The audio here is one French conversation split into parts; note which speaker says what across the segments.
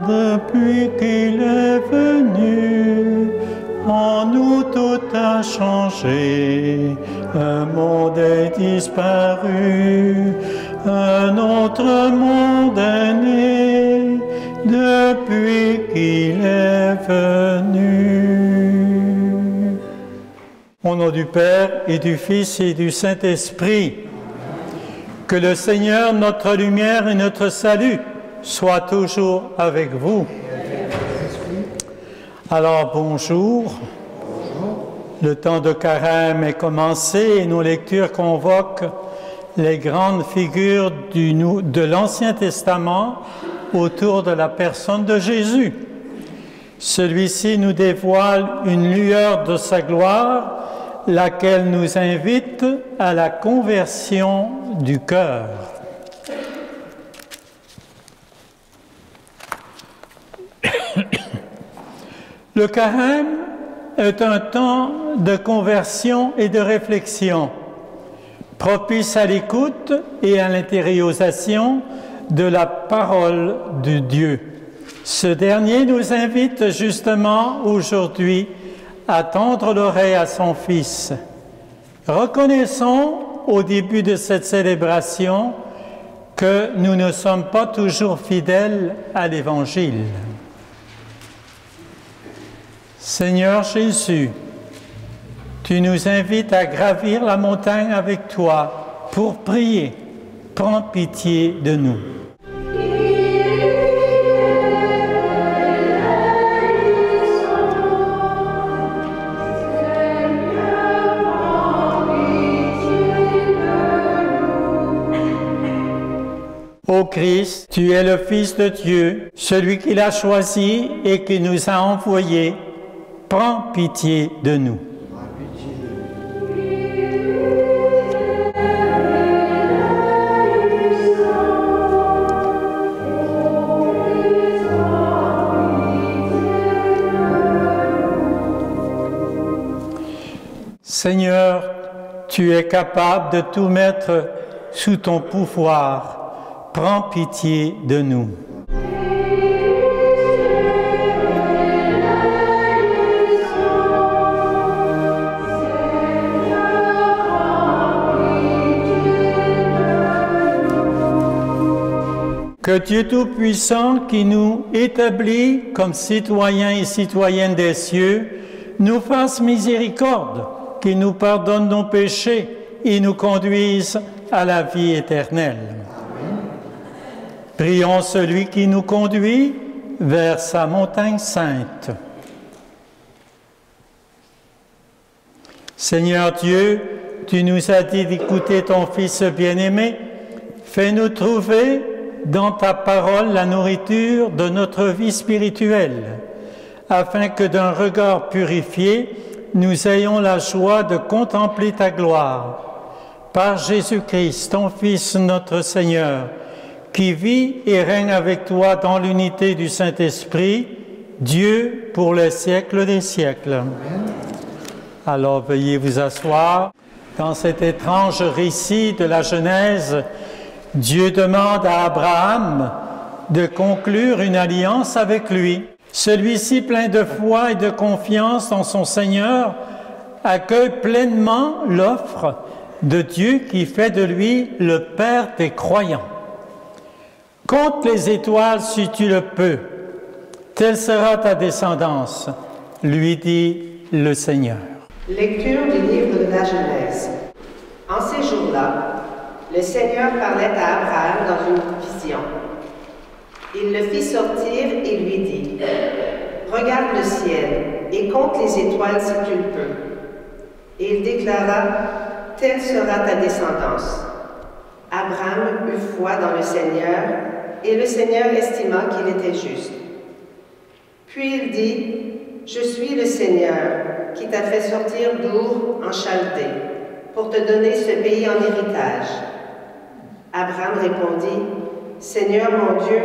Speaker 1: Depuis qu'il est venu, en nous tout a changé. Un monde est disparu, un autre monde est né, depuis qu'il est venu. Au nom du Père et du Fils et du Saint-Esprit, que le Seigneur, notre lumière et notre salut, soit toujours avec vous. Alors bonjour. Le temps de carême est commencé et nos lectures convoquent les grandes figures de l'Ancien Testament autour de la personne de Jésus. Celui-ci nous dévoile une lueur de sa gloire, laquelle nous invite à la conversion du cœur. Le carême est un temps de conversion et de réflexion, propice à l'écoute et à l'intériorisation de la parole de Dieu. Ce dernier nous invite justement aujourd'hui à tendre l'oreille à son Fils. Reconnaissons au début de cette célébration que nous ne sommes pas toujours fidèles à l'Évangile. Seigneur Jésus, tu nous invites à gravir la montagne avec toi pour prier. Prends pitié de nous. Ô Christ, tu es le Fils de Dieu, celui qu'il a choisi et qui nous a envoyés. Prends pitié de nous. Seigneur, tu es capable de tout mettre sous ton pouvoir. Prends pitié de nous. Que Dieu Tout-Puissant, qui nous établit comme citoyens et citoyennes des cieux, nous fasse miséricorde, qu'il nous pardonne nos péchés et nous conduise à la vie éternelle. Amen. Prions celui qui nous conduit vers sa montagne sainte. Seigneur Dieu, tu nous as dit d'écouter ton Fils bien-aimé. Fais-nous trouver dans ta parole la nourriture de notre vie spirituelle, afin que d'un regard purifié, nous ayons la joie de contempler ta gloire. Par Jésus-Christ, ton Fils, notre Seigneur, qui vit et règne avec toi dans l'unité du Saint-Esprit, Dieu pour les siècles des siècles. Amen. Alors veuillez vous asseoir. Dans cet étrange récit de la Genèse, Dieu demande à Abraham de conclure une alliance avec lui. Celui-ci, plein de foi et de confiance en son Seigneur, accueille pleinement l'offre de Dieu qui fait de lui le Père des croyants. Compte les étoiles si tu le peux, telle sera ta descendance, lui dit le Seigneur.
Speaker 2: Lecture du livre de la Genèse. En ces jours-là, le Seigneur parlait à Abraham dans une vision. Il le fit sortir et lui dit, « Regarde le ciel et compte les étoiles si tu le peux. » Et il déclara, « Telle sera ta descendance. » Abraham eut foi dans le Seigneur, et le Seigneur estima qu'il était juste. Puis il dit, « Je suis le Seigneur qui t'a fait sortir d'Our en Chaldée, pour te donner ce pays en héritage. » Abraham répondit, « Seigneur mon Dieu,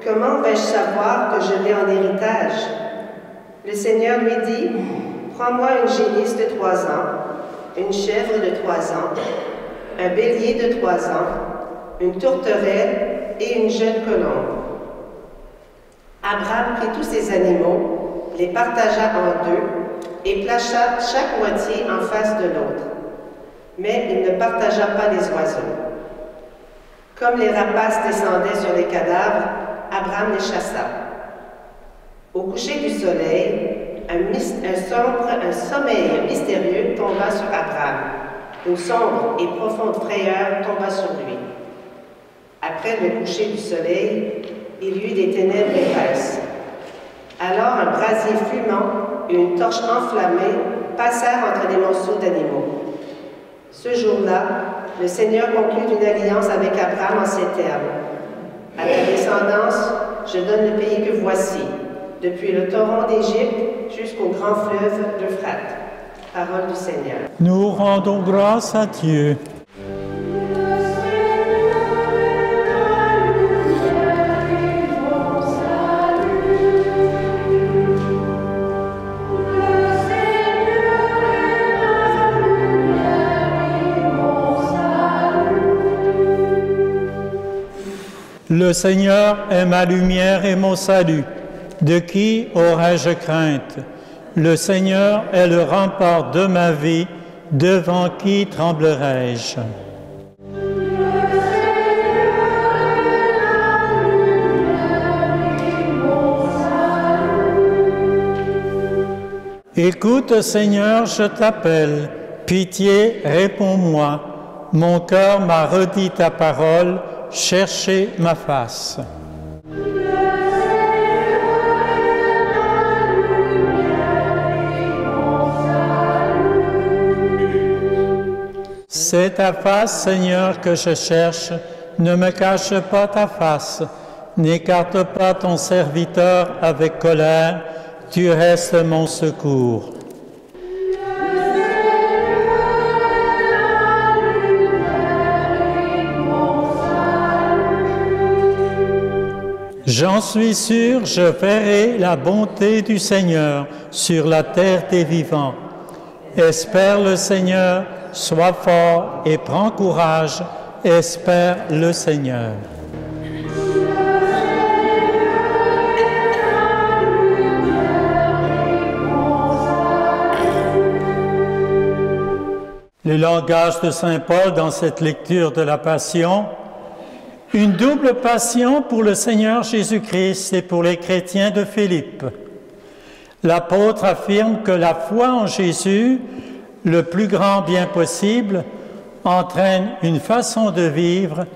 Speaker 2: comment vais-je savoir que je l'ai en héritage? » Le Seigneur lui dit, « Prends-moi une génisse de 3 ans, une chèvre de 3 ans, un bélier de 3 ans, une tourterelle et une jeune colombe. » Abraham prit tous ces animaux, les partagea en deux et plaça chaque moitié en face de l'autre. Mais il ne partagea pas les oiseaux. Comme les rapaces descendaient sur les cadavres, Abraham les chassa. Au coucher du soleil, un sommeil mystérieux tomba sur Abraham. Une sombre et profonde frayeur tomba sur lui. Après le coucher du soleil, il y eut des ténèbres épaisses. Alors un brasier fumant et une torche enflammée passèrent entre les morceaux d'animaux. Ce jour-là, le Seigneur conclut une alliance avec Abraham en ces termes. À ta descendance, je donne le pays que voici, depuis le torrent d'Égypte jusqu'au grand fleuve d'Euphrate. Parole du Seigneur.
Speaker 1: Nous rendons grâce à Dieu. Le Seigneur est ma lumière et mon salut. De qui aurais-je crainte? Le Seigneur est le rempart de ma vie. Devant qui tremblerai-je? Écoute, Seigneur, je t'appelle. Pitié, réponds-moi. Mon cœur m'a redit ta parole. Cherchez ma face. C'est ta face, Seigneur, que je cherche. Ne me cache pas ta face. N'écarte pas ton serviteur avec colère. Tu restes mon secours. J'en suis sûr, je verrai la bonté du Seigneur sur la terre des vivants. Espère le Seigneur, sois fort et prends courage, espère le Seigneur. Le langage de saint Paul dans cette lecture de la Passion. Une double passion pour le Seigneur Jésus-Christ et pour les chrétiens de Philippe. L'apôtre affirme que la foi en Jésus, le plus grand bien possible, entraîne une façon de vivre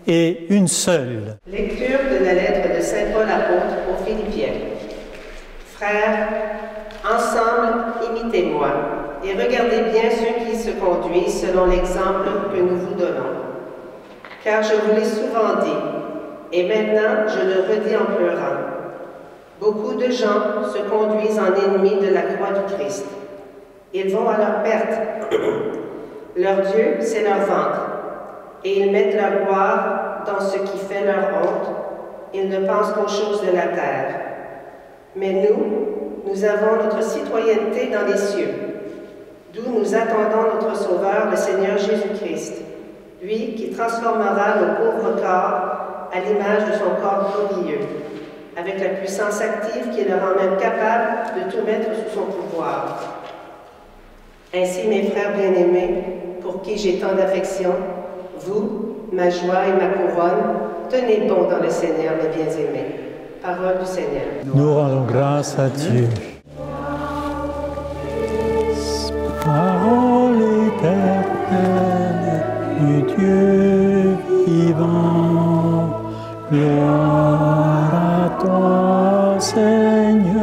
Speaker 1: et une seule.
Speaker 2: Lecture de la lettre de saint Paul apôtre aux Philippiens. Frères, ensemble, imitez-moi et regardez bien ceux qui se conduisent selon l'exemple que nous vous donnons. Car je vous l'ai souvent dit, et maintenant je le redis en pleurant. Beaucoup de gens se conduisent en ennemis de la croix du Christ. Ils vont à leur perte. Leur Dieu, c'est leur ventre, et ils mettent leur gloire dans ce qui fait leur honte. Ils ne pensent qu'aux choses de la terre. Mais nous avons notre citoyenneté dans les cieux, d'où nous attendons notre Sauveur, le Seigneur Jésus-Christ. Lui qui transformera nos pauvres corps à l'image de son corps glorieux, avec la puissance active qui le rend même capable de tout mettre sous son pouvoir. Ainsi, mes frères bien-aimés, pour qui j'ai tant d'affection, vous, ma joie et ma couronne, tenez bon dans le Seigneur, mes bien-aimés. Parole du Seigneur.
Speaker 1: Nous rendons grâce à Dieu. Parole éternelle du Dieu vivant, gloire à toi, Seigneur.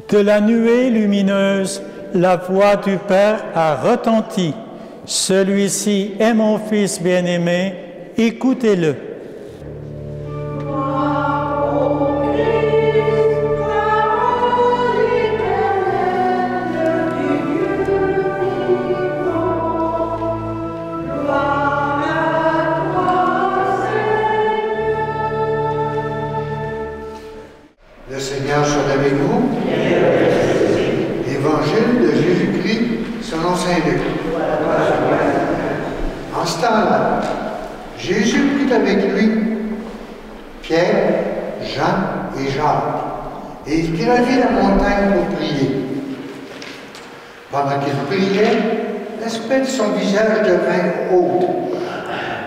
Speaker 1: De la nuée lumineuse, la voix du Père a retenti. Celui-ci est mon Fils bien-aimé, écoutez-le.
Speaker 3: Le Seigneur soit avec vous. Évangile de Jésus-Christ selon saint Luc. En ce temps-là, Jésus prit avec lui Pierre, Jean et Jacques, et il gravit la montagne pour prier. Pendant qu'il priait, l'aspect de son visage devint haute,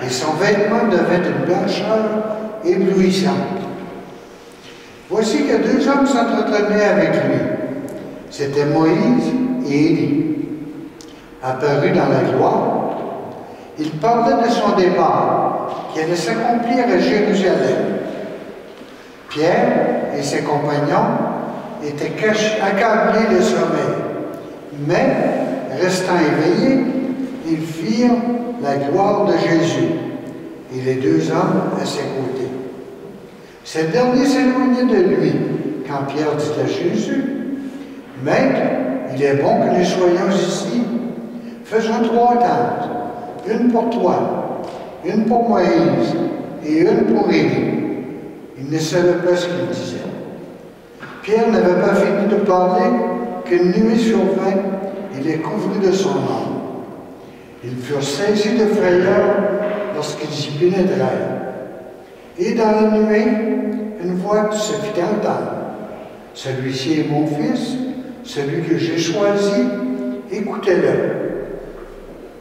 Speaker 3: et son vêtement devint d'une blancheur éblouissante. Voici que deux hommes s'entretenaient avec lui. C'étaient Moïse et Élie. Apparus dans la gloire, ils parlaient de son départ, qui allait s'accomplir à Jérusalem. Pierre et ses compagnons étaient accablés de sommeil, mais, restant éveillés, ils firent la gloire de Jésus et les deux hommes à ses côtés. Ces derniers s'éloignaient de lui quand Pierre dit à Jésus, « Maître, il est bon que nous soyons ici. Faisons 3 tentes, une pour toi, une pour Moïse et une pour Élie. » Il ne savait pas ce qu'il disait. Pierre n'avait pas fini de parler qu'une nuée survint et les couvrit de son ombre. Ils furent saisis de frayeur lorsqu'ils y pénétrèrent. Et dans la nuée, une voix se fit entendre. « Celui-ci est mon fils, celui que j'ai choisi, écoutez-le. »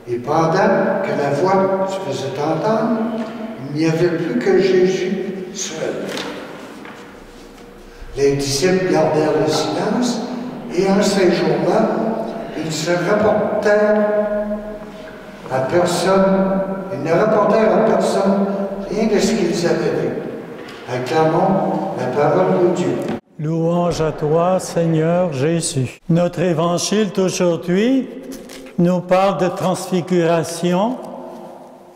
Speaker 3: Et pendant que la voix se faisait entendre, il n'y avait plus que Jésus seul. Les disciples gardèrent le silence et en ces jours-là, ils se rapportèrent à personne, ils ne rapportèrent à personne rien de ce qu'ils avaient vu. Acclamons la parole de Dieu.
Speaker 1: Louange à toi, Seigneur Jésus. Notre évangile d'aujourd'hui nous parle de transfiguration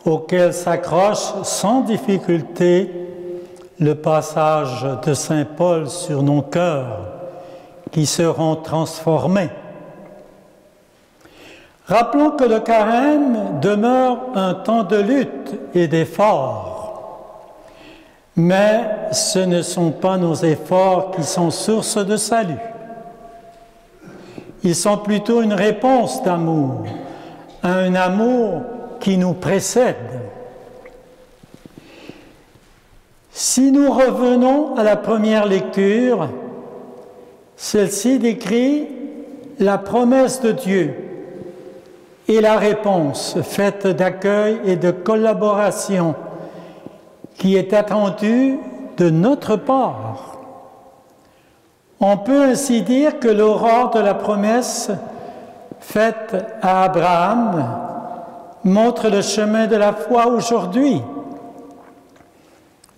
Speaker 1: auquel s'accroche sans difficulté le passage de Saint Paul sur nos cœurs qui seront transformés. Rappelons que le carême demeure un temps de lutte et d'effort, mais ce ne sont pas nos efforts qui sont source de salut. Ils sont plutôt une réponse d'amour, un amour qui nous précède. Si nous revenons à la première lecture, celle-ci décrit la promesse de Dieu et la réponse faite d'accueil et de collaboration qui est attendue de notre part. On peut ainsi dire que l'aurore de la promesse faite à Abraham montre le chemin de la foi aujourd'hui.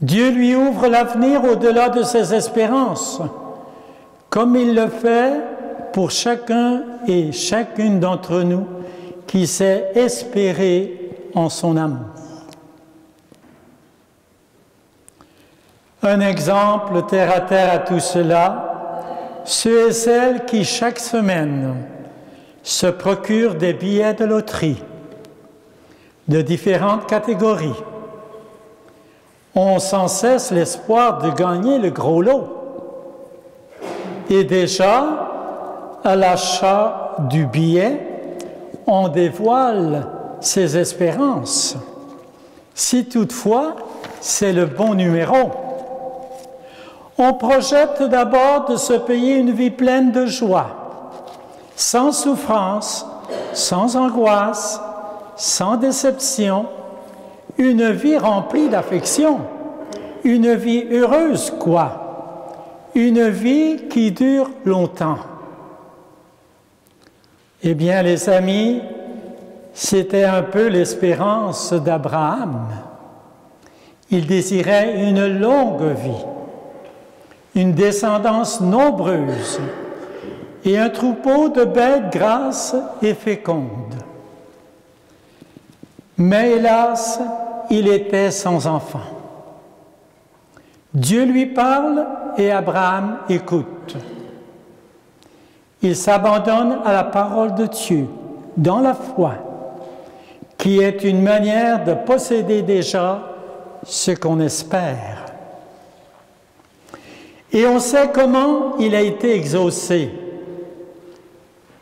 Speaker 1: Dieu lui ouvre l'avenir au-delà de ses espérances, comme il le fait pour chacun et chacune d'entre nous qui sait espérer en son amour. Un exemple terre à terre à tout cela, ceux et celles qui chaque semaine se procurent des billets de loterie de différentes catégories ont sans cesse l'espoir de gagner le gros lot. Et déjà, à l'achat du billet, on dévoile ses espérances, si toutefois c'est le bon numéro. On projette d'abord de se payer une vie pleine de joie, sans souffrance, sans angoisse, sans déception, une vie remplie d'affection, une vie heureuse, quoi, une vie qui dure longtemps. Eh bien, les amis, c'était un peu l'espérance d'Abraham. Il désirait une longue vie, une descendance nombreuse et un troupeau de bêtes grasses et fécondes. Mais hélas, il était sans enfant. Dieu lui parle et Abraham écoute. Il s'abandonne à la parole de Dieu dans la foi, qui est une manière de posséder déjà ce qu'on espère. Et on sait comment il a été exaucé.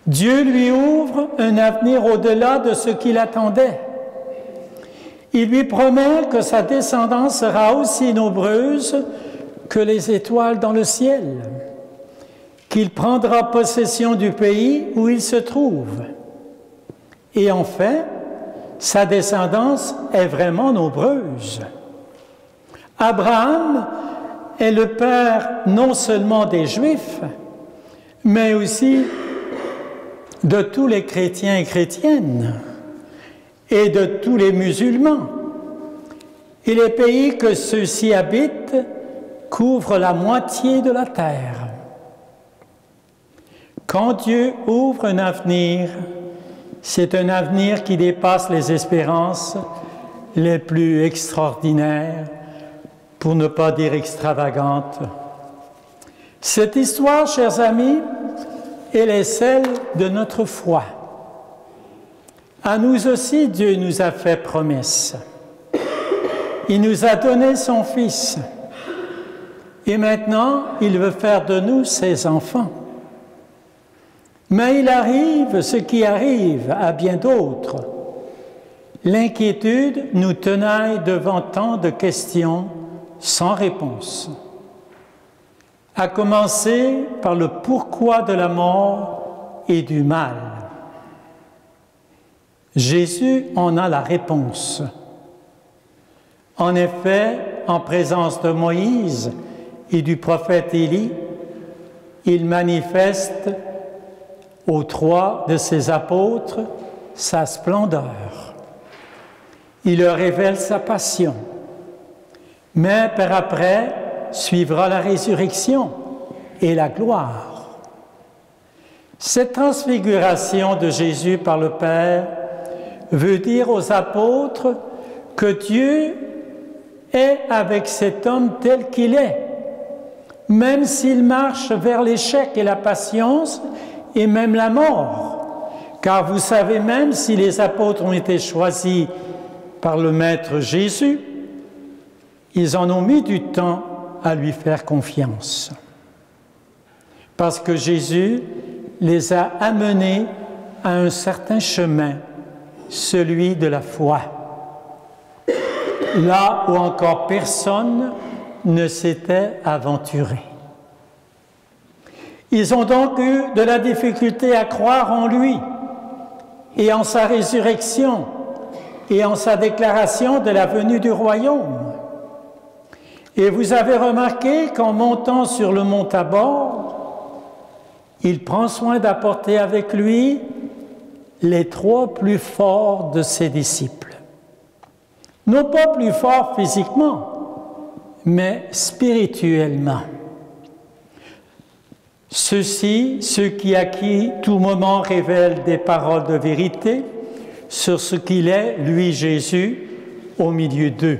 Speaker 1: Dieu lui ouvre un avenir au-delà de ce qu'il attendait. Il lui promet que sa descendance sera aussi nombreuse que les étoiles dans le ciel, qu'il prendra possession du pays où il se trouve. Et enfin, sa descendance est vraiment nombreuse. Abraham est le père non seulement des Juifs, mais aussi de tous les chrétiens et chrétiennes et de tous les musulmans. Et les pays que ceux-ci habitent couvrent la moitié de la terre. Quand Dieu ouvre un avenir, c'est un avenir qui dépasse les espérances les plus extraordinaires, pour ne pas dire extravagantes. Cette histoire, chers amis, elle est celle de notre foi. À nous aussi, Dieu nous a fait promesse. Il nous a donné son Fils. Et maintenant, il veut faire de nous ses enfants. Mais il arrive ce qui arrive à bien d'autres. L'inquiétude nous tenaille devant tant de questions sans réponse. À commencer par le pourquoi de la mort et du mal. Jésus en a la réponse. En effet, en présence de Moïse et du prophète Élie, il manifeste aux trois de ses apôtres sa splendeur. Il leur révèle sa passion. Mais par après, suivra la résurrection et la gloire. Cette transfiguration de Jésus par le Père veut dire aux apôtres que Dieu est avec cet homme tel qu'il est, même s'il marche vers l'échec et la patience et même la mort. Car vous savez, même si les apôtres ont été choisis par le Maître Jésus, ils en ont mis du temps à lui faire confiance. Parce que Jésus les a amenés à un certain chemin, celui de la foi. Là où encore personne ne s'était aventuré. Ils ont donc eu de la difficulté à croire en lui et en sa résurrection et en sa déclaration de la venue du royaume. Et vous avez remarqué qu'en montant sur le mont Tabor, il prend soin d'apporter avec lui les trois plus forts de ses disciples. Non pas plus forts physiquement, mais spirituellement. Ceux qui à qui tout moment révèlent des paroles de vérité sur ce qu'il est, lui Jésus, au milieu d'eux.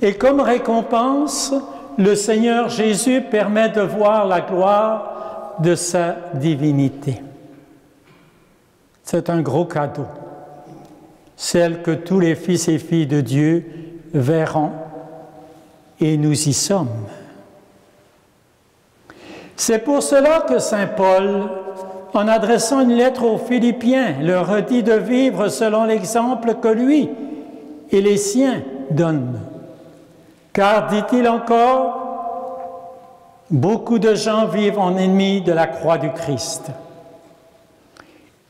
Speaker 1: Et comme récompense, le Seigneur Jésus permet de voir la gloire de sa divinité. C'est un gros cadeau, celle que tous les fils et filles de Dieu verront, et nous y sommes. C'est pour cela que saint Paul, en adressant une lettre aux Philippiens, leur redit de vivre selon l'exemple que lui et les siens donnent. Car, dit-il encore, beaucoup de gens vivent en ennemis de la croix du Christ.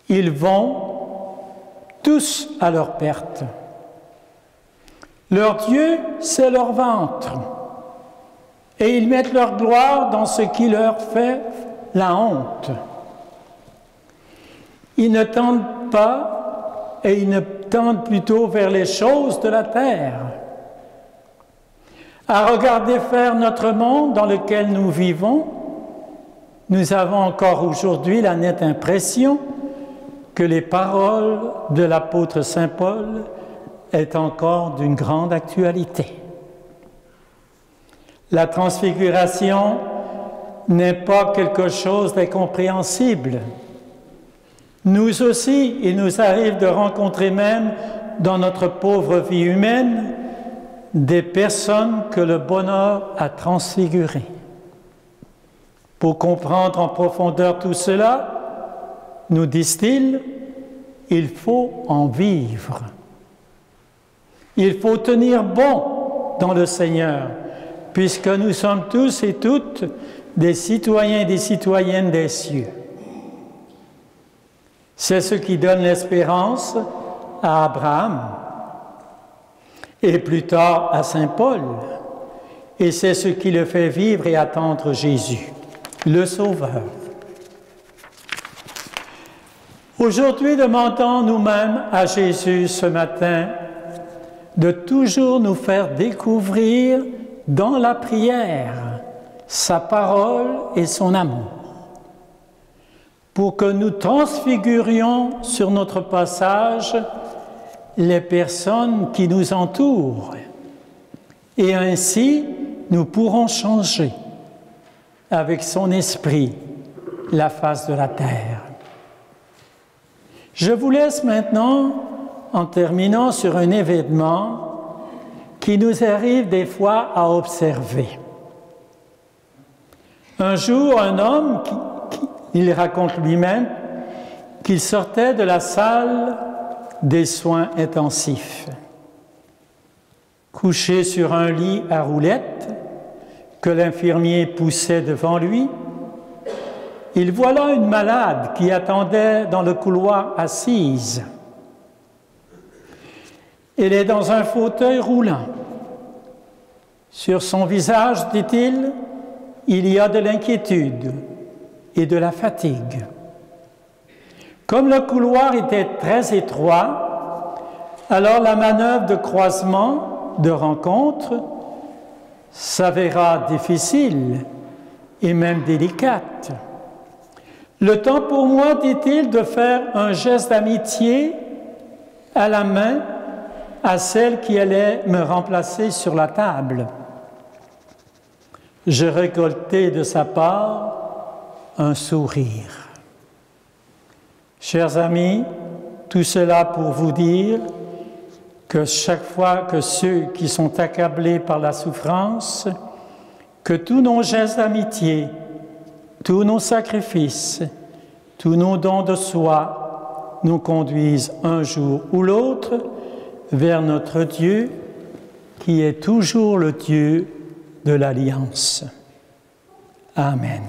Speaker 1: Ils vont tous à leur perte. Leur Dieu, c'est leur ventre. Et ils mettent leur gloire dans ce qui leur fait la honte. Ils ne tendent pas, et ils ne tendent plutôt vers les choses de la terre. À regarder faire notre monde dans lequel nous vivons, nous avons encore aujourd'hui la nette impression que les paroles de l'apôtre saint Paul est encore d'une grande actualité. La transfiguration n'est pas quelque chose d'incompréhensible. Nous aussi, il nous arrive de rencontrer même dans notre pauvre vie humaine des personnes que le bonheur a transfigurées. Pour comprendre en profondeur tout cela, nous disent-ils, il faut en vivre. Il faut tenir bon dans le Seigneur, puisque nous sommes tous et toutes des citoyens et des citoyennes des cieux. C'est ce qui donne l'espérance à Abraham et plus tard à Saint Paul. Et c'est ce qui le fait vivre et attendre Jésus, le Sauveur. Aujourd'hui, demandons nous-mêmes à Jésus ce matin de toujours nous faire découvrir dans la prière sa parole et son amour, pour que nous transfigurions sur notre passage les personnes qui nous entourent, et ainsi nous pourrons changer avec son esprit la face de la terre. Je vous laisse maintenant, en terminant, sur un événement qui nous arrive des fois à observer. Un jour, un homme, il raconte lui-même qu'il sortait de la salle des soins intensifs. Couché sur un lit à roulettes que l'infirmier poussait devant lui, il voit là une malade qui attendait dans le couloir assise. Elle est dans un fauteuil roulant. Sur son visage, dit-il, il y a de l'inquiétude et de la fatigue. Comme le couloir était très étroit, alors la manœuvre de croisement, de rencontre, s'avéra difficile et même délicate. Le temps pour moi, dit-il, de faire un geste d'amitié à la main à celle qui allait me remplacer sur la table. Je récoltai de sa part un sourire. Chers amis, tout cela pour vous dire que chaque fois que ceux qui sont accablés par la souffrance, que tous nos gestes d'amitié, tous nos sacrifices, tous nos dons de soi nous conduisent un jour ou l'autre vers notre Dieu qui est toujours le Dieu de l'Alliance. Amen.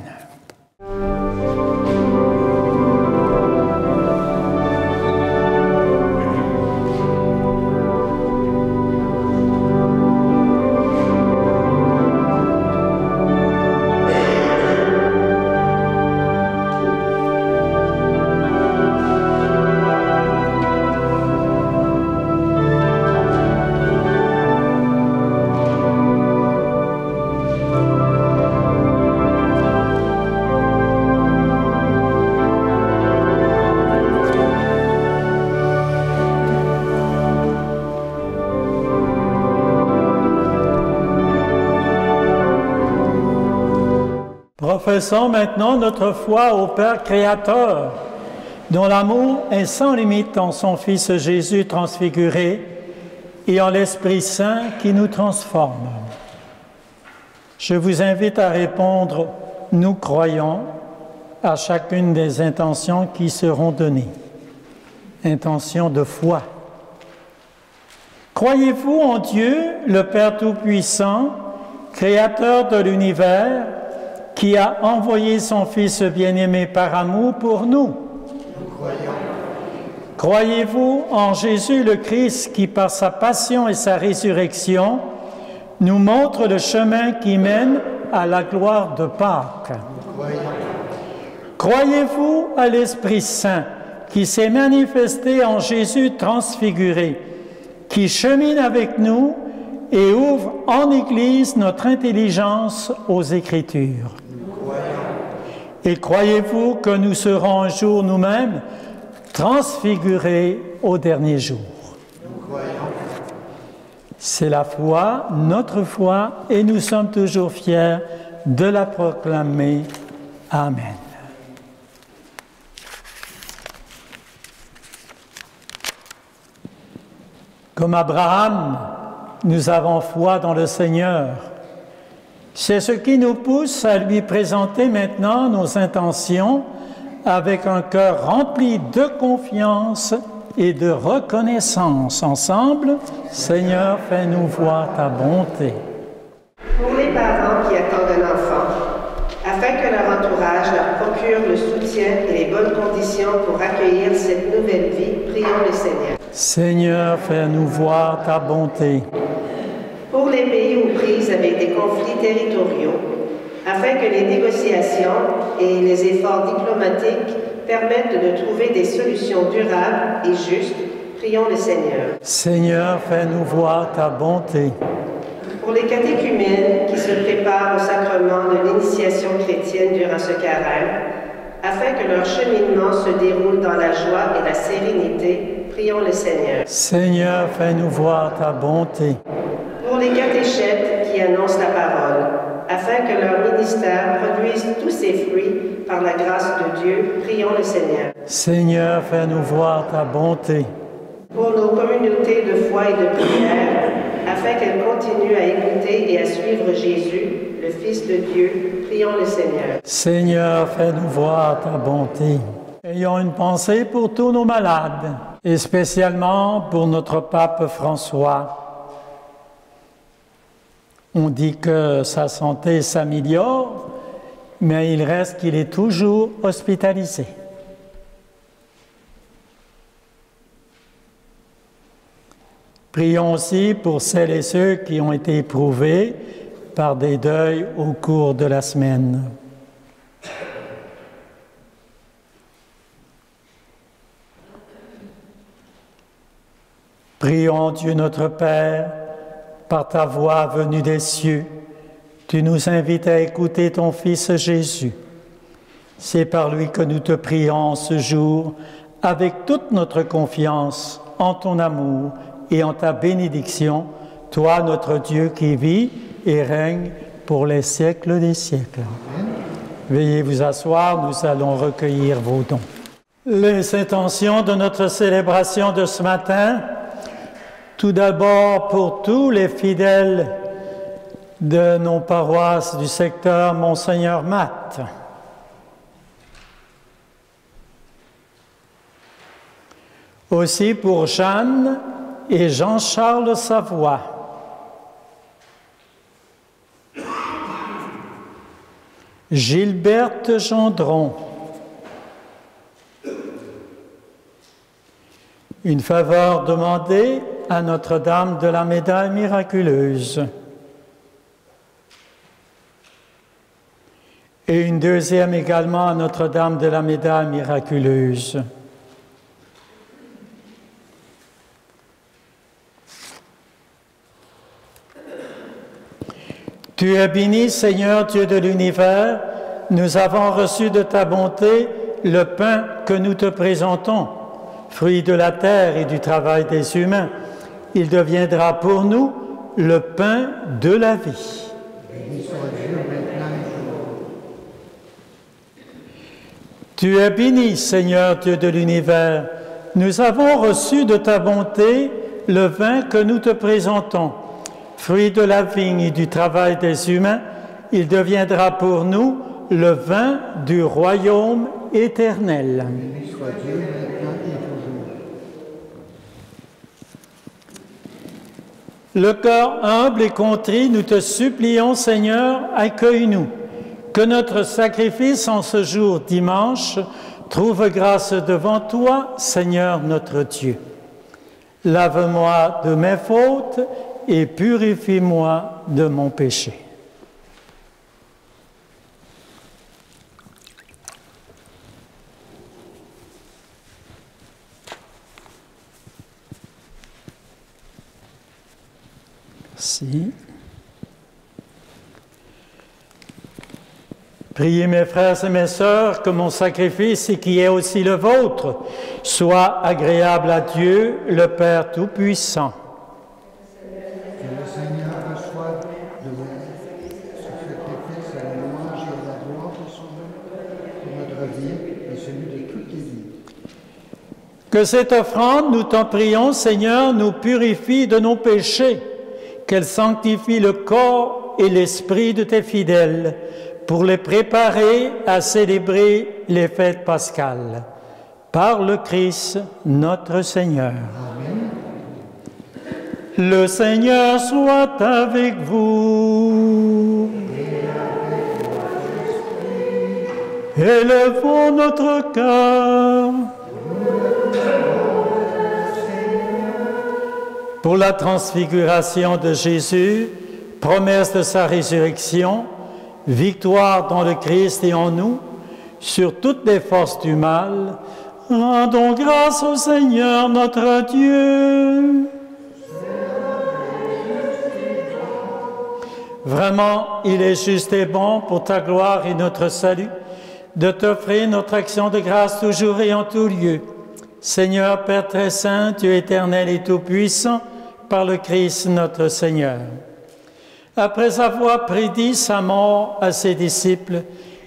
Speaker 1: Professons maintenant notre foi au Père Créateur, dont l'amour est sans limite en son Fils Jésus transfiguré et en l'Esprit Saint qui nous transforme. Je vous invite à répondre « Nous croyons » à chacune des intentions qui seront données. Intention de foi. Croyez-vous en Dieu, le Père Tout-Puissant, Créateur de l'univers, qui a envoyé son Fils bien-aimé par amour pour nous?
Speaker 3: Nous croyons.
Speaker 1: Croyez-vous en Jésus le Christ qui, par sa passion et sa résurrection, nous montre le chemin qui mène à la gloire de Pâques?
Speaker 3: Nous croyons.
Speaker 1: Croyez-vous à l'Esprit Saint qui s'est manifesté en Jésus transfiguré, qui chemine avec nous et ouvre en Église notre intelligence aux Écritures? Et croyez-vous que nous serons un jour nous-mêmes transfigurés au dernier jour?
Speaker 3: Nous croyons.
Speaker 1: C'est la foi, notre foi, et nous sommes toujours fiers de la proclamer. Amen. Comme Abraham, nous avons foi dans le Seigneur. C'est ce qui nous pousse à lui présenter maintenant nos intentions avec un cœur rempli de confiance et de reconnaissance. Ensemble, Seigneur, fais-nous voir ta bonté.
Speaker 2: Pour les soutien et les bonnes conditions pour accueillir cette nouvelle vie, prions le Seigneur.
Speaker 1: Seigneur, fais-nous voir ta bonté.
Speaker 2: Pour les pays aux prises avec des conflits territoriaux, afin que les négociations et les efforts diplomatiques permettent de trouver des solutions durables et justes, prions le Seigneur.
Speaker 1: Seigneur, fais-nous voir ta bonté.
Speaker 2: Pour les catéchumènes qui se préparent au sacrement de l'initiation chrétienne durant ce carême, afin que leur cheminement se déroule dans la joie et la sérénité, prions le Seigneur.
Speaker 1: Seigneur, fais-nous voir ta bonté.
Speaker 2: Pour les catéchètes qui annoncent la parole, afin que leur ministère produise tous ses fruits par la grâce de Dieu, prions le Seigneur.
Speaker 1: Seigneur, fais-nous voir ta bonté.
Speaker 2: Pour nos communautés de foi et de prière, afin qu'elles continuent à écouter et à suivre Jésus, le Fils de Dieu, prions le Seigneur.
Speaker 1: Seigneur, fais-nous voir ta bonté. Ayons une pensée pour tous nos malades, et spécialement pour notre pape François. On dit que sa santé s'améliore, mais il reste qu'il est toujours hospitalisé. Prions aussi pour celles et ceux qui ont été éprouvés par des deuils au cours de la semaine. Prions Dieu notre Père, par ta voix venue des cieux, tu nous invites à écouter ton Fils Jésus. C'est par lui que nous te prions ce jour, avec toute notre confiance en ton amour et en ta bénédiction, toi notre Dieu qui vis et règne pour les siècles des siècles. Amen. Veuillez vous asseoir, nous allons recueillir vos dons. Les intentions de notre célébration de ce matin, tout d'abord pour tous les fidèles de nos paroisses du secteur Monseigneur Matt. Aussi pour Jeanne et Jean-Charles Savoie. Gilberte Gendron. Une faveur demandée à Notre-Dame de la Médaille miraculeuse. Et une deuxième également à Notre-Dame de la Médaille miraculeuse. Tu es béni, Seigneur Dieu de l'univers, nous avons reçu de ta bonté le pain que nous te présentons, fruit de la terre et du travail des humains. Il deviendra pour nous le pain de la vie. Béni soit Dieu maintenant et toujours. Tu es béni, Seigneur Dieu de l'univers, nous avons reçu de ta bonté le vin que nous te présentons. Fruit de la vigne et du travail des humains, il deviendra pour nous le vin du royaume éternel. Béni soit Dieu maintenant et toujours. Le cœur humble et contrit, nous te supplions, Seigneur, accueille-nous. Que notre sacrifice en ce jour dimanche trouve grâce devant toi, Seigneur notre Dieu. Lave-moi de mes fautes et purifie-moi de mon péché. Merci. Priez mes frères et mes sœurs que mon sacrifice, et qui est aussi le vôtre, soit agréable à Dieu, le Père Tout-Puissant. Que cette offrande, nous t'en prions, Seigneur, nous purifie de nos péchés, qu'elle sanctifie le corps et l'esprit de tes fidèles, pour les préparer à célébrer les fêtes pascales. Par le Christ, notre Seigneur. Amen. Le Seigneur soit avec vous. Élevons notre cœur. Pour la transfiguration de Jésus, promesse de sa résurrection, victoire dans le Christ et en nous, sur toutes les forces du mal, rendons grâce au Seigneur notre Dieu. Vraiment, il est juste et bon pour ta gloire et notre salut de t'offrir notre action de grâce toujours et en tout lieu. Seigneur, Père très saint, Dieu éternel et tout-puissant, par le Christ notre Seigneur. Après avoir prédit sa mort à ses disciples,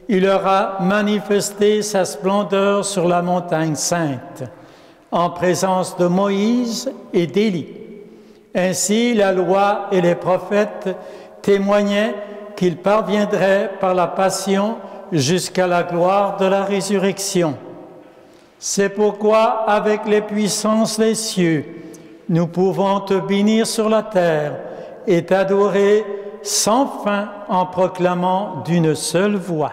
Speaker 1: il leur a manifesté sa splendeur sur la montagne sainte, en présence de Moïse et d'Élie. Ainsi, la loi et les prophètes témoignaient qu'il parviendrait par la passion jusqu'à la gloire de la résurrection. C'est pourquoi, avec les puissances des cieux, nous pouvons te bénir sur la terre et t'adorer sans fin en proclamant d'une seule voix.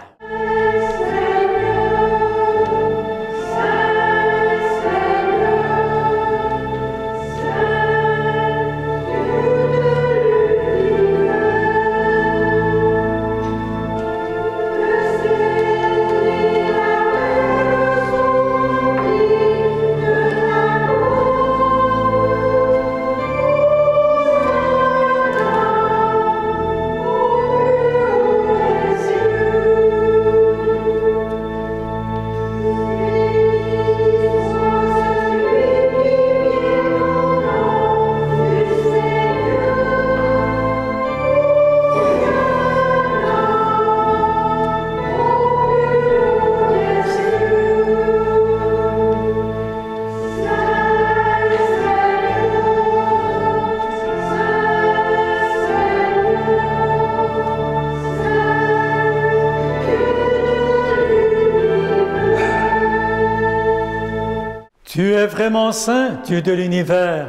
Speaker 1: Tu es vraiment saint, Dieu de l'univers,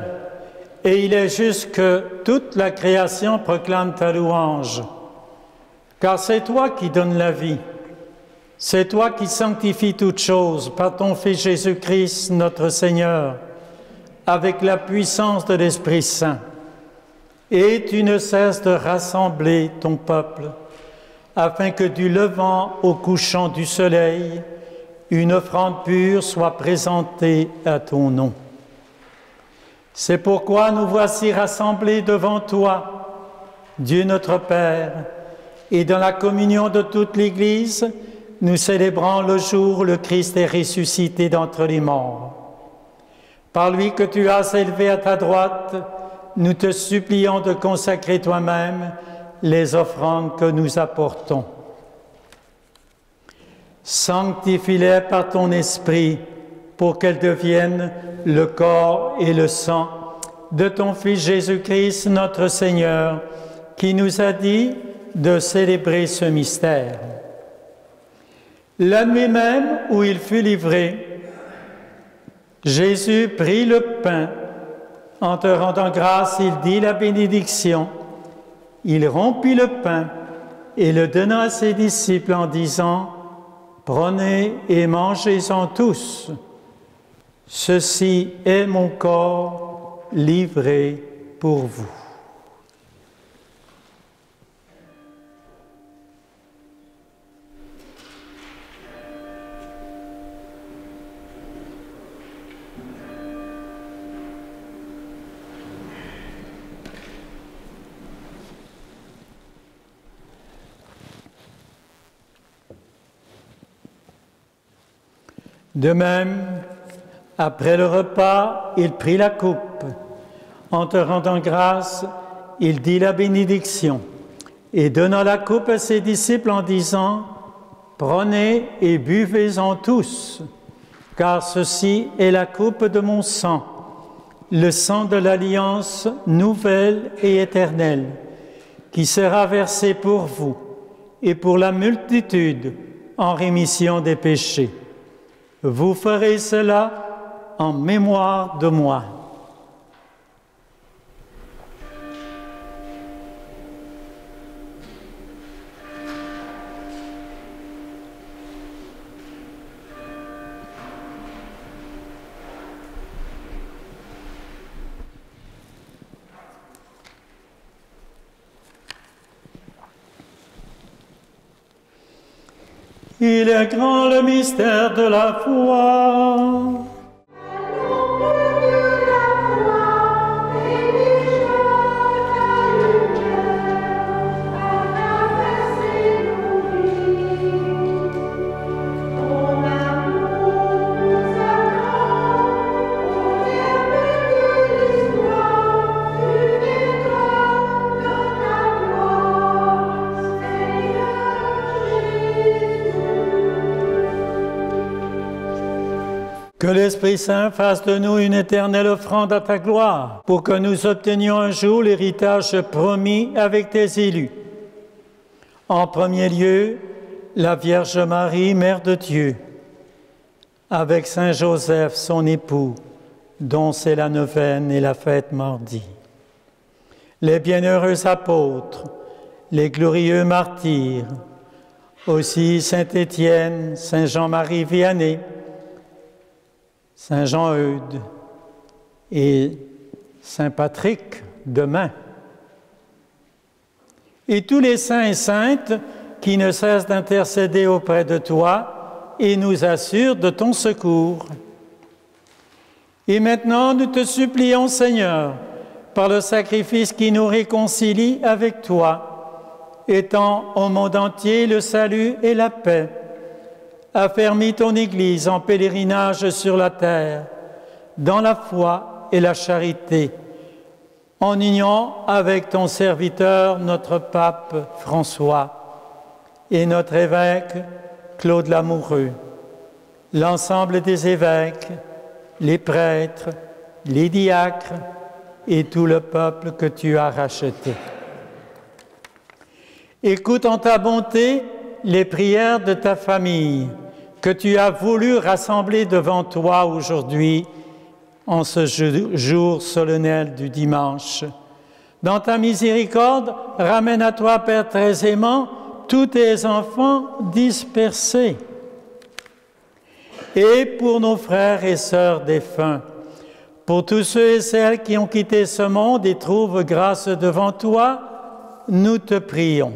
Speaker 1: et il est juste que toute la création proclame ta louange. Car c'est toi qui donnes la vie, c'est toi qui sanctifies toutes choses par ton Fils Jésus-Christ, notre Seigneur, avec la puissance de l'Esprit Saint. Et tu ne cesses de rassembler ton peuple, afin que du levant au couchant du soleil, une offrande pure soit présentée à ton nom. C'est pourquoi nous voici rassemblés devant toi, Dieu notre Père, et dans la communion de toute l'Église, nous célébrons le jour où le Christ est ressuscité d'entre les morts. Par lui que tu as élevé à ta droite, nous te supplions de consacrer toi-même les offrandes que nous apportons. Sanctifie-les par ton Esprit pour qu'elles deviennent le corps et le sang de ton Fils Jésus-Christ, notre Seigneur, qui nous a dit de célébrer ce mystère. La nuit même où il fut livré, Jésus prit le pain. En te rendant grâce, il dit la bénédiction. Il rompit le pain et le donna à ses disciples en disant: « Prenez et mangez-en tous. Ceci est mon corps livré pour vous. » De même, après le repas, il prit la coupe. En te rendant grâce, il dit la bénédiction et donna la coupe à ses disciples en disant: « Prenez et buvez-en tous, car ceci est la coupe de mon sang, le sang de l'alliance nouvelle et éternelle, qui sera versé pour vous et pour la multitude en rémission des péchés. Vous ferez cela en mémoire de moi. » Il est grand le mystère de la foi. Que l'Esprit Saint fasse de nous une éternelle offrande à ta gloire, pour que nous obtenions un jour l'héritage promis avec tes élus. En premier lieu, la Vierge Marie, Mère de Dieu, avec Saint Joseph, son époux, dont c'est la neuvaine et la fête mardi. Les bienheureux apôtres, les glorieux martyrs, aussi Saint Étienne, Saint Jean-Marie Vianney, Saint Jean-Eudes et Saint Patrick demain. Et tous les saints et saintes qui ne cessent d'intercéder auprès de toi et nous assurent de ton secours. Et maintenant, nous te supplions, Seigneur, par le sacrifice qui nous réconcilie avec toi, étends au monde entier le salut et la paix. Affermis ton Église en pèlerinage sur la terre, dans la foi et la charité, en union avec ton serviteur, notre pape François, et notre évêque Claude Lamoureux, l'ensemble des évêques, les prêtres, les diacres et tout le peuple que tu as racheté. Écoute en ta bonté les prières de ta famille, que tu as voulu rassembler devant toi aujourd'hui, en ce jour solennel du dimanche. Dans ta miséricorde, ramène à toi, Père très aimant, tous tes enfants dispersés. Et pour nos frères et sœurs défunts, pour tous ceux et celles qui ont quitté ce monde et trouvent grâce devant toi, nous te prions.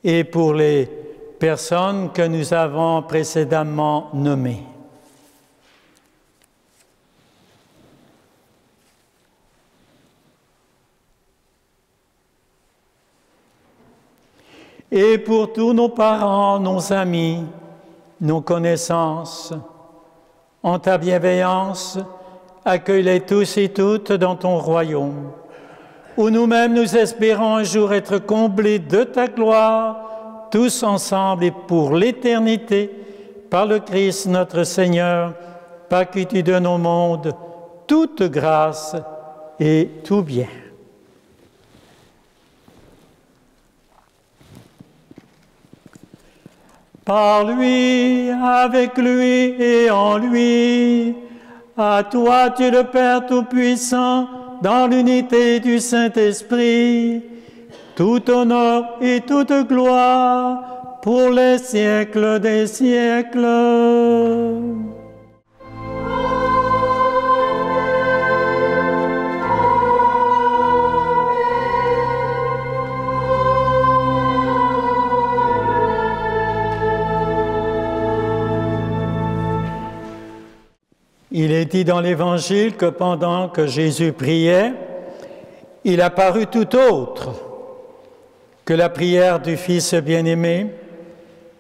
Speaker 1: Et pour les personnes que nous avons précédemment nommées. Et pour tous nos parents, nos amis, nos connaissances, en ta bienveillance, accueille-les tous et toutes dans ton royaume, où nous-mêmes nous espérons un jour être comblés de ta gloire, tous ensemble et pour l'éternité, par le Christ notre Seigneur, par qui tu donnes au monde toute grâce et tout bien. Par lui, avec lui et en lui, à toi, Dieu le Père Tout-Puissant, dans l'unité du Saint-Esprit, tout honneur et toute gloire pour les siècles des siècles. Il est dit dans l'Évangile que pendant que Jésus priait, il apparut tout autre que la prière du Fils bien-aimé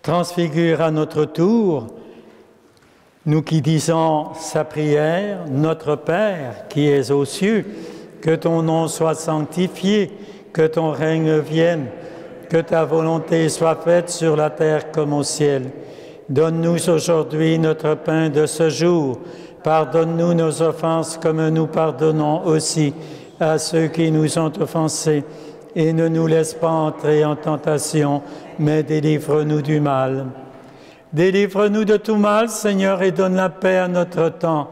Speaker 1: transfigure à notre tour, nous qui disons sa prière, notre Père qui es aux cieux, que ton nom soit sanctifié, que ton règne vienne, que ta volonté soit faite sur la terre comme au ciel. Donne-nous aujourd'hui notre pain de ce jour. Pardonne-nous nos offenses comme nous pardonnons aussi à ceux qui nous ont offensés. Et ne nous laisse pas entrer en tentation, mais délivre-nous du mal. Délivre-nous de tout mal, Seigneur, et donne la paix à notre temps.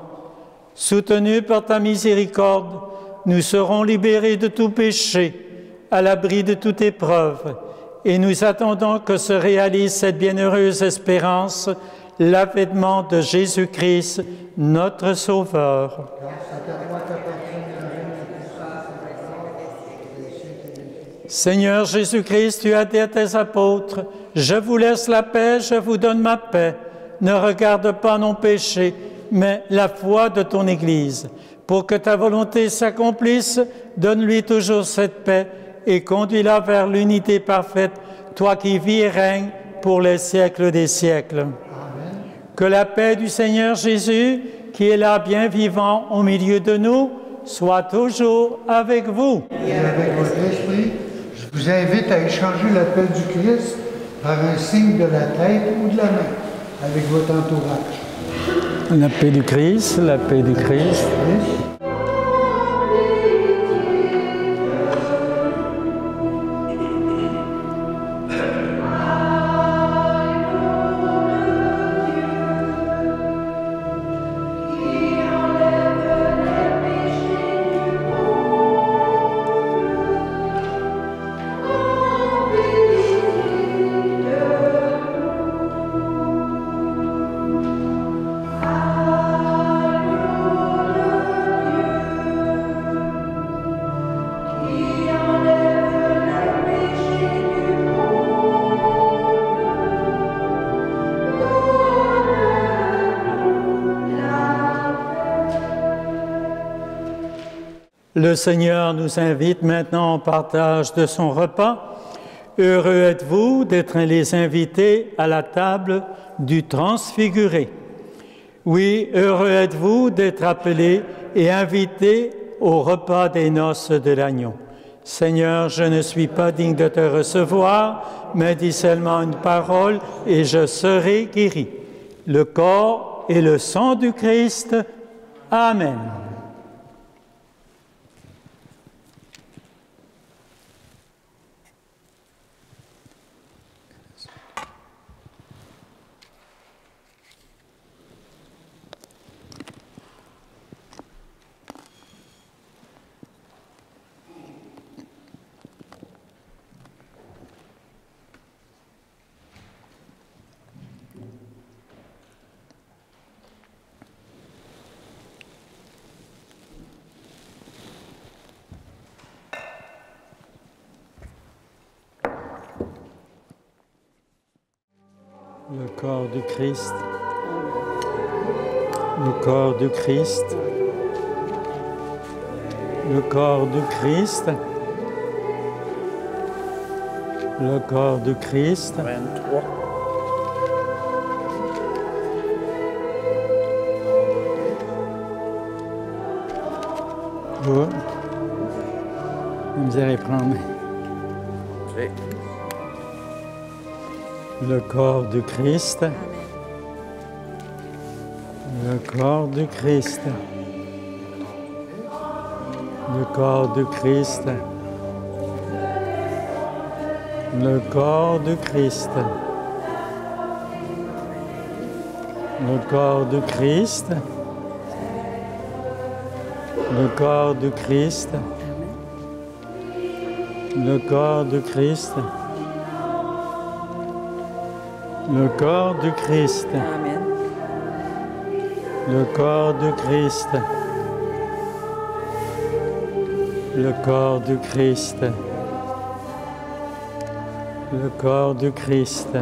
Speaker 1: Soutenus par ta miséricorde, nous serons libérés de tout péché, à l'abri de toute épreuve, et nous attendons que se réalise cette bienheureuse espérance, l'avènement de Jésus-Christ, notre Sauveur. Seigneur Jésus-Christ, tu as dit à tes apôtres, « Je vous laisse la paix, je vous donne ma paix. Ne regarde pas nos péchés, mais la foi de ton Église. Pour que ta volonté s'accomplisse, donne-lui toujours cette paix et conduis-la vers l'unité parfaite, toi qui vis et règnes pour les siècles des siècles. » Amen. Que la paix du Seigneur Jésus, qui est là bien vivant au milieu de nous, soit toujours avec vous.
Speaker 3: Et avec votre esprit, je vous invite à échanger la paix du Christ par un signe de la tête ou de la main avec votre entourage.
Speaker 1: La paix du Christ, la paix du Christ. Le Seigneur nous invite maintenant au partage de son repas. Heureux êtes-vous d'être les invités à la table du transfiguré. Oui, heureux êtes-vous d'être appelés et invités au repas des noces de l'agneau. Seigneur, je ne suis pas digne de te recevoir, mais dis seulement une parole et je serai guéri. Le corps et le sang du Christ. Amen. Le corps du Christ, le corps du Christ, le corps du Christ, le corps du Christ.
Speaker 4: 23.
Speaker 1: Oh. Vous allez prendre.
Speaker 4: Okay.
Speaker 1: Le corps du Christ. Le corps du Christ. Le corps du Christ. Le corps du Christ. Le corps du Christ. Le corps du Christ. Le corps du Christ. Le corps du Christ.
Speaker 5: Amen.
Speaker 1: Le corps du Christ. Le corps du Christ. Le corps du Christ.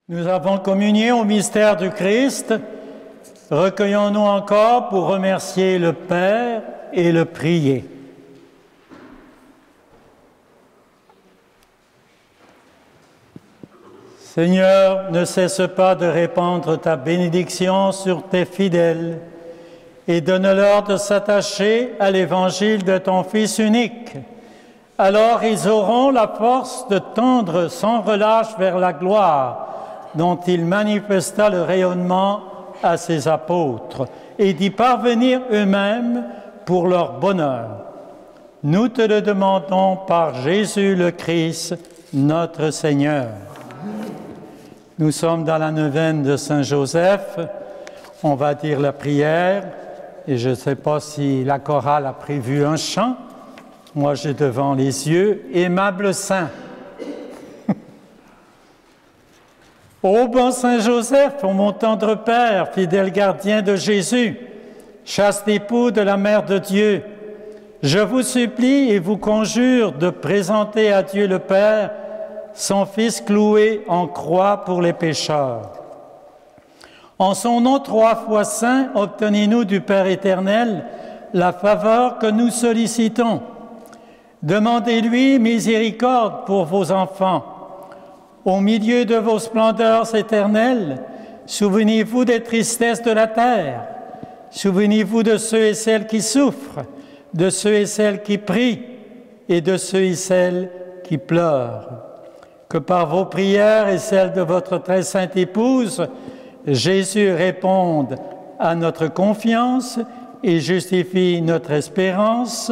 Speaker 1: Nous avons communié au mystère du Christ. Recueillons-nous encore pour remercier le Père et le prier. Seigneur, ne cesse pas de répandre ta bénédiction sur tes fidèles et donne-leur de s'attacher à l'évangile de ton Fils unique. Alors ils auront la force de tendre sans relâche vers la gloire dont il manifesta le rayonnement à ses apôtres et d'y parvenir eux-mêmes pour leur bonheur. Nous te le demandons par Jésus le Christ, notre Seigneur. Nous sommes dans la neuvaine de Saint Joseph. On va dire la prière et je ne sais pas si la chorale a prévu un chant. Moi, j'ai devant les yeux « Aimable Saint ». Ô bon Saint Joseph, ô mon tendre Père, fidèle gardien de Jésus, chaste époux de la Mère de Dieu, je vous supplie et vous conjure de présenter à Dieu le Père son Fils cloué en croix pour les pécheurs. En son nom 3 fois saint, obtenez-nous du Père éternel la faveur que nous sollicitons. Demandez-lui miséricorde pour vos enfants. Au milieu de vos splendeurs éternelles, souvenez-vous des tristesses de la terre. Souvenez-vous de ceux et celles qui souffrent, de ceux et celles qui prient et de ceux et celles qui pleurent. Que par vos prières et celles de votre très sainte épouse, Jésus réponde à notre confiance et justifie notre espérance.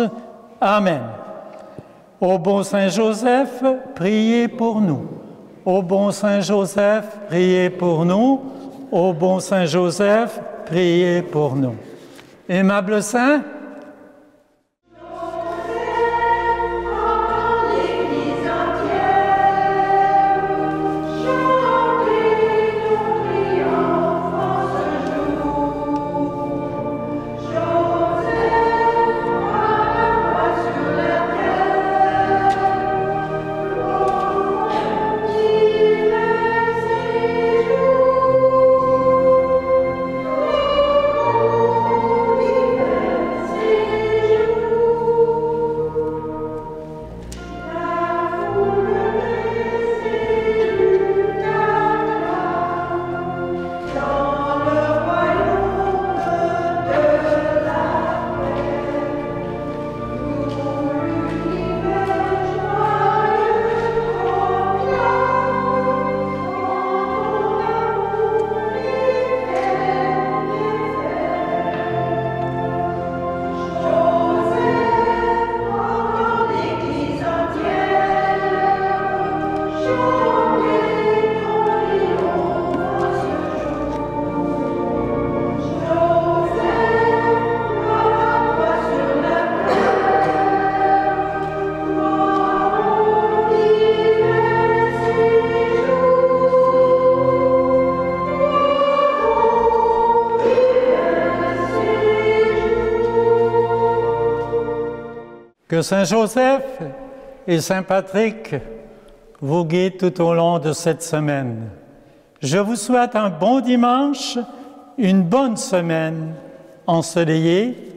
Speaker 1: Amen. Ô bon Saint Joseph, priez pour nous. Ô bon Saint Joseph, priez pour nous. Ô bon Saint Joseph, priez pour nous. Aimable Saint, que Saint Joseph et Saint Patrick vous guident tout au long de cette semaine. Je vous souhaite un bon dimanche, une bonne semaine ensoleillée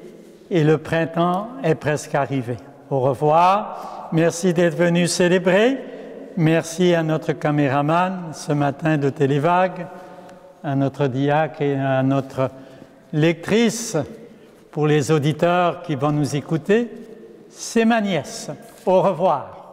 Speaker 1: et le printemps est presque arrivé. Au revoir, merci d'être venu célébrer. Merci à notre caméraman ce matin de Télévague, à notre diacre et à notre lectrice pour les auditeurs qui vont nous écouter. C'est ma nièce. Au revoir.